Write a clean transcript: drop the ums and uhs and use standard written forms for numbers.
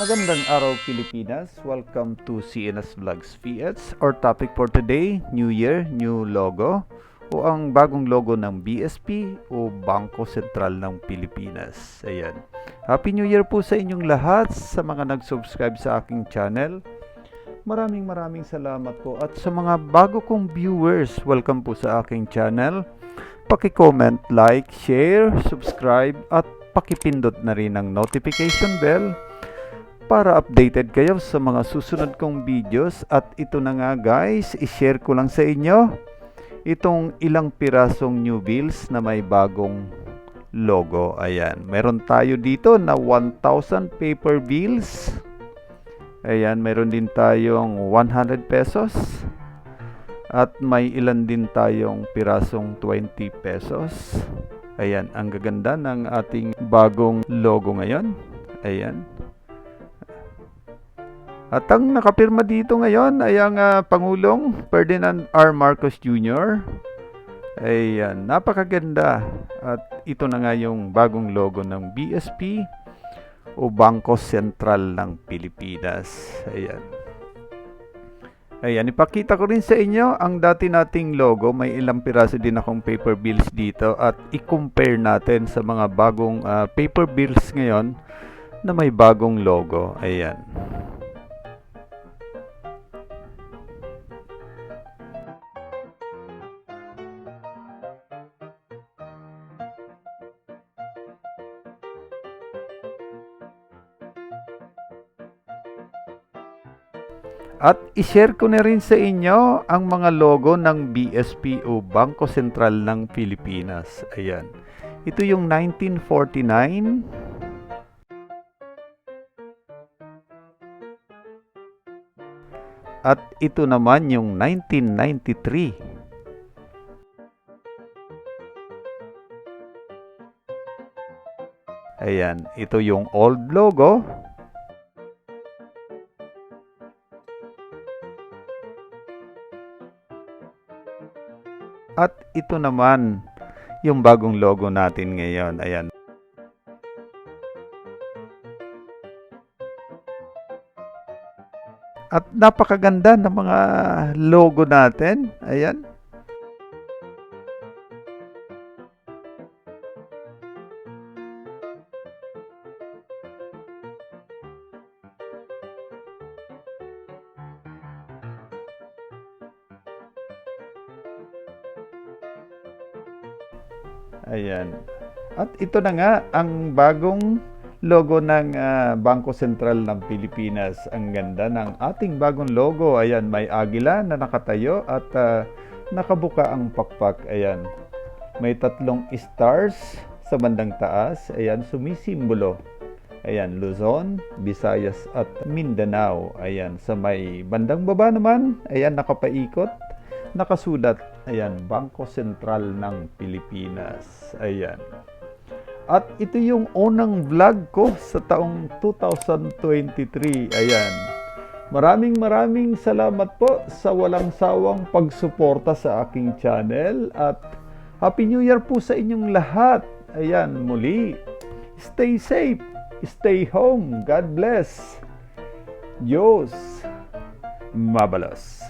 Magandang araw Pilipinas. Welcome to CNS Vlogs PH. Our topic for today, New Year, New Logo o ang bagong logo ng BSP o Bangko Sentral ng Pilipinas. Ayan. Happy New Year po sa inyong lahat sa mga nag-subscribe sa aking channel. Maraming salamat po at sa mga bago kong viewers, welcome po sa aking channel. Paki-comment, like, share, subscribe at pakipindot na rin ang notification bell para updated kayo sa mga susunod kong videos. At ito na nga guys, i-share ko lang sa inyo itong ilang pirasong new bills na may bagong logo. Ayan, meron tayo dito na 1,000 paper bills. Ayan, meron din tayong 100 pesos. At may ilan din tayong pirasong 20 pesos. Ayan, ang gaganda ng ating bagong logo ngayon. Ayan. At ang nakapirma dito ngayon ay ang Pangulong Ferdinand R. Marcos Jr. Ayan, napakaganda. At ito na nga yung bagong logo ng BSP o Bangko Sentral ng Pilipinas. Ayan. Ayan, ipakita ko rin sa inyo ang dati nating logo. May ilang piraso din akong paper bills dito at i-compare natin sa mga bagong paper bills ngayon na may bagong logo. Ayan. At i-share ko na rin sa inyo ang mga logo ng BSP o Bangko Sentral ng Pilipinas. Ayan. Ito yung 1949. At ito naman yung 1993. Ayan. Ito yung old logo. At ito naman yung bagong logo natin ngayon. Ayan. At napakaganda ng mga logo natin. Ayan. Ayan. At ito na nga ang bagong logo ng Bangko Sentral ng Pilipinas. Ang ganda ng ating bagong logo. Ayan, may agila na nakatayo at nakabuka ang pakpak. Ayan. May tatlong stars sa bandang taas. Ayan, sumisimbolo. Ayan, Luzon, Visayas at Mindanao. Ayan, sa may bandang baba naman, ayan, nakapaikot. Nakasulat, ayan, Bangko Sentral ng Pilipinas. Ayan. At ito yung unang vlog ko sa taong 2023. Ayan. Maraming salamat po sa walang sawang pagsuporta sa aking channel. At Happy New Year po sa inyong lahat. Ayan, muli. Stay safe. Stay home. God bless. Diyos mabalos.